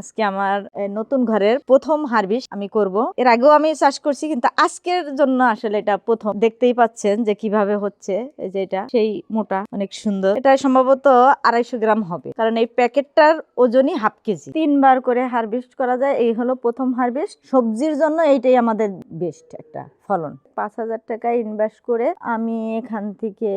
আজকে আমার নতুন ঘরের প্রথম হারভেস্ট আমি করব। এর আগেও আমি চাষ করছি, কিন্তু আজকের জন্য আসলে এটা প্রথম। দেখতেই পাচ্ছেন যে কিভাবে হচ্ছে। এই যে এটা সেই মোটা, অনেক সুন্দর। এটা সম্ভবত 250 গ্রাম হবে, কারণ এই প্যাকেটটার ওজনই ½ কেজি। 3 বার করে হারভেস্ট করা যায়। এই হলো প্রথম হারভেস্ট। সবজির জন্য এইটাই আমাদের বেস্ট একটা ফলন। 5,000 টাকা ইনভেস্ট করে আমি এখান থেকে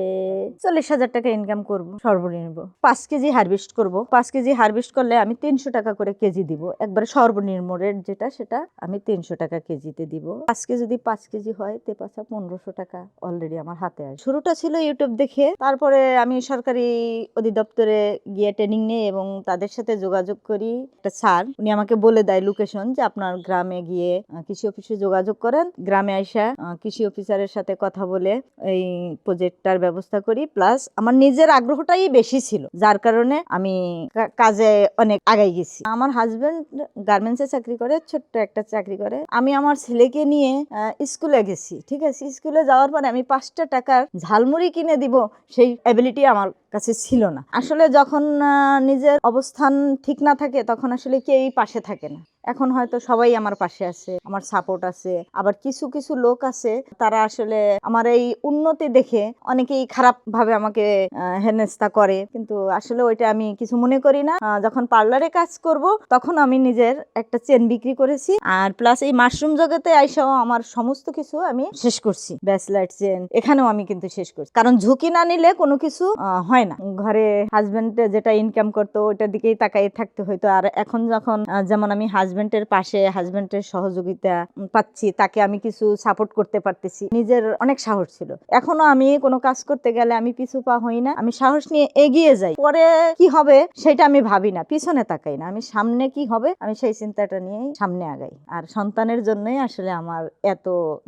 40,000 টাকা ইনকাম করব সর্বনিম্ন। 5 কেজি হারভেস্ট করব। 5 কেজি হারভেস্ট করলে আমি 300 টাকা করে কেজি দিব। একবারে সর্বনিম্ন রেট যেটা, সেটা আমি 300 টাকা কেজিতে দিব। আজকে যদি 5 কেজি হয় তে 1500 টাকা অলরেডি আমার হাতে আসে। শুরুটা ছিল ইউটিউব দেখে, তারপরে আমি সরকারি অধিদপ্তরে গিয়ে ট্রেনিং নিই এবং তাদের সাথে যোগাযোগ করি। একটা স্যার, উনি আমাকে বলে দেয় লোকেশন, যে আপনার গ্রামে গিয়ে কৃষি অফিসে যোগাযোগ করেন। গ্রামে আইসা কৃষি অফিসারের সাথে কথা বলে এই প্রজেক্টটার ব্যবস্থা করি। প্লাস আমার নিজের আগ্রহটাই বেশি ছিল, যার কারণে আমি কাজে অনেক আগাই গেছি। আমার হাজবেন্ড গার্মেন্টসে চাকরি করে, ছোট্ট একটা চাকরি করে। আমি আমার ছেলেকে নিয়ে স্কুলে গেছি। ঠিক আছে, স্কুলে যাওয়ার পরে আমি 5টা টাকার ঝালমুড়ি কিনে দিব, সেই অ্যাবিলিটি আমার কাছে ছিল না। আসলে যখন নিজের অবস্থান ঠিক না থাকে, তখন আসলে কেউই পাশে থাকে না। এখন হয়তো সবাই আমার পাশে আছে, আমার সাপোর্ট আছে। আবার কিছু কিছু লোক আছে, তারা আসলে আমার এই উন্নতি দেখে অনেকেই খারাপ ভাবে আমাকে হেনস্থা করে, কিন্তু আসলে ওইটা আমি কিছু মনে করি না। যখন পার্লারে কাজ করব, তখন আমি নিজের একটা চেন বিক্রি করেছি। আর প্লাস এই মাশরুম জগতে আইসাও আমার সমস্ত কিছু আমি শেষ করছি। ব্যাচলাইট চেন এখানেও আমি কিন্তু শেষ করছি, কারণ ঝুঁকি না নিলে কোনো কিছু হয় না। ঘরে হাজবেন্ড যেটা ইনকাম করতো, ওইটার দিকেই তাকাই থাকতে হইতো। আর এখন যখন যেমন আমি হাজবেন্ডের পাশে, হাজবেন্ডের সহযোগিতা পাচ্ছি, তাকে আমি কিছু সাপোর্ট করতে পারতেছি, নিজের অনেক সাহস ছিল। এখনো আমি কোনো কাজ করতে গেলে আমি পিছু পা হই না, আমি সাহস নিয়ে এগিয়ে যাই। পরে কি হবে সেটা আমি ভাবি না, পিছনে তাকাই না, আমি সামনে কি হবে আমি সেই চিন্তাটা নিয়েই সামনে আগাই। আর সন্তানের জন্যই আসলে আমার এত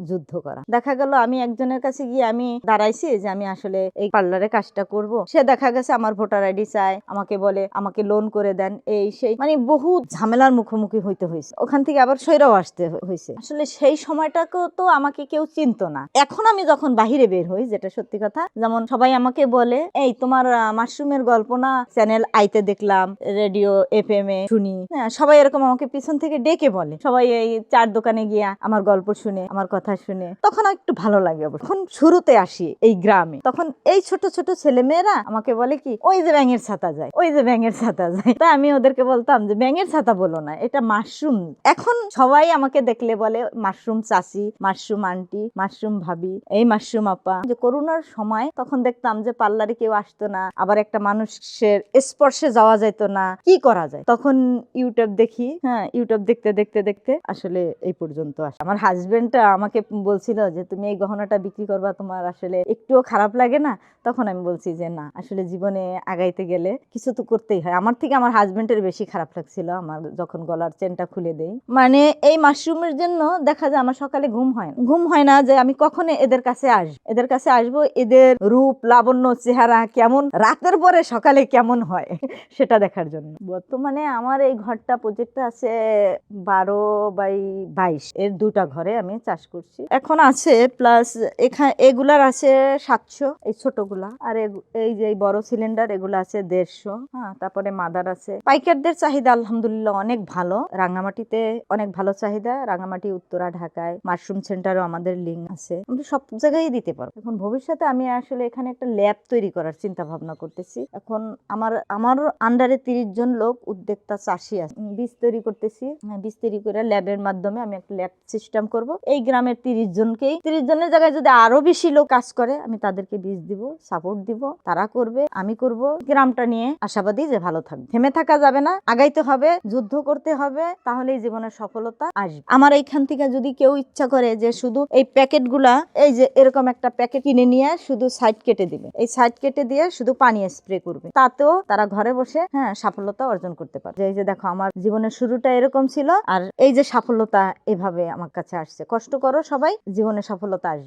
যুদ্ধ করা। দেখা গেল আমি একজনের কাছে গিয়ে আমি দাঁড়াইছি যে আমি আসলে এই পার্লারে কাজটা করব, সে দেখা গেছে আমার ভোটার আইডি চায়, আমাকে বলে আমাকে লোন করে দেন, এই সেই, মানে বহু ঝামেলার মুখোমুখি হইতে হয়েছে। ওখান থেকে আবার সইরাও আসতে হয়েছে। আসলে সেই সময়টাকে তো আমাকে কেউ চিনতো না। এখন আমি যখন বাহিরে বের হই, যেটা সত্যি কথা, যেমন সবাই আমাকে বলে, এই তোমার মাশরুমের গল্প না চ্যানেল আইতে দেখলাম, রেডিও FM এ শুনি। হ্যাঁ, সবাই এরকম আমাকে পিছন থেকে ডেকে বলে। সবাই এই চার দোকানে গিয়া আমার গল্প শুনে, আমার কথা শুনে, তখন একটু ভালো লাগে। যখন শুরুতে আসি এই গ্রামে, তখন এই ছোট ছোট ছেলে মেয়েরা আমাকে বলে কি, ওই যে ব্যাঙের ছাতা যায়, ওই যে ব্যাঙের ছাতা যায়। তাই আমি ওদেরকে বলতাম যে ব্যাঙের ছাতা বলো না, এটা মাশরুম। এখন সবাই আমাকে দেখলে বলে মাশরুম চাচি, মাশরুম আন্টি, মাশরুম ভাবি, এই মাশরুম আপা। যে করোনার সময় তখন দেখতাম যে পার্লারে কেউ আসতো না, আবার একটা মানুষের স্পর্শে যাওয়া যেত না, কি করা যায়। তখন ইউটিউব দেখি। হ্যাঁ, ইউটিউব দেখতে দেখতে দেখতে আসলে এই পর্যন্ত আসে। আমার হাজবেন্ডটা আমাকে বলছিল যে তুমি এই গহনাটা বিক্রি করবা, তোমার আসলে একটুও খারাপ লাগে না? তখন আমি বলছি যে না, আসলে জীবনে আগাইতে গেলে কিছু তো করতেই হয়। আমার থেকে আমার হাজবেন্ডের বেশি খারাপ লাগছিল আমার যখন গলার চেনটা খুলে দেই। মানে এই মাশরুমের জন্য দেখা যায় আমার সকালে ঘুম হয় না যে আমি কখন এদের কাছে আসবো, এদের রূপ লাবণ্য চেহারা কেমন, রাতের পরে সকালে কেমন হয় সেটা দেখার জন্য। বর্তমানে আমার এই ঘরটা প্রজেক্ট আছে 12x22, এর 2টা ঘরে আমি চাষ করছি। এখন আছে প্লাস এখানে এগুলার আছে 700, এই ছোটগুলা। আর এই যে বড় সিলিন্ডার, এগুলো আছে 150। হ্যাঁ, তারপরে মাদার আছে। পাইকারদের চাহিদা আলহামদুলিল্লাহ অনেক ভালো। রাঙামাটিতে অনেক ভালো চাহিদা। রাঙামাটি, উত্তরা, ঢাকায় মাশরুম সেন্টারও আমাদের লিঙ্ক আছে, আমরা সব জায়গায় দিতে পারবো। এখন ভবিষ্যতে আমি আসলে এখানে একটা ল্যাব তৈরি করার চিন্তা ভাবনা করতেছি। এখন আমার আন্ডারে 30 জন লোক উদ্যোক্তা চাষি আছে। বীজ তৈরি করতেছি। বীজ তৈরি করে ল্যাবের মাধ্যমে আমি একটা ল্যাব সিস্টেম করব। এই গ্রামের 30 জনের জায়গায় যদি আরো বেশি লোক কাজ করে, আমি তাদেরকে বীজ দিব, সাপোর্ট দিব, তারা করবে, আমি করব। গ্রামটা নিয়ে আশাবাদী যে ভালো থাকবে। থেমে থাকা যাবে না, আগাইতে হবে, যুদ্ধ করতে হবে, তাহলেই জীবনের সফলতা আসবে। আমার এইখান থেকে যদি কেউ ইচ্ছা করে যে শুধু এই প্যাকেটগুলা, এই যে এরকম একটা প্যাকেট কিনে নিয়ে শুধু সাইড কেটে দিবে, এই সাইড কেটে দিয়ে শুধু পানি স্প্রে করবে, তাতেও তারা ঘরে বসে সফলতা অর্জন করতে পারে। এই যে দেখো, আমার জীবনের শুরুটা এরকম ছিল, আর এই যে সফলতা এভাবে আমার কাছে আসছে। কষ্ট করো সবাই, জীবনে সফলতা আসবে।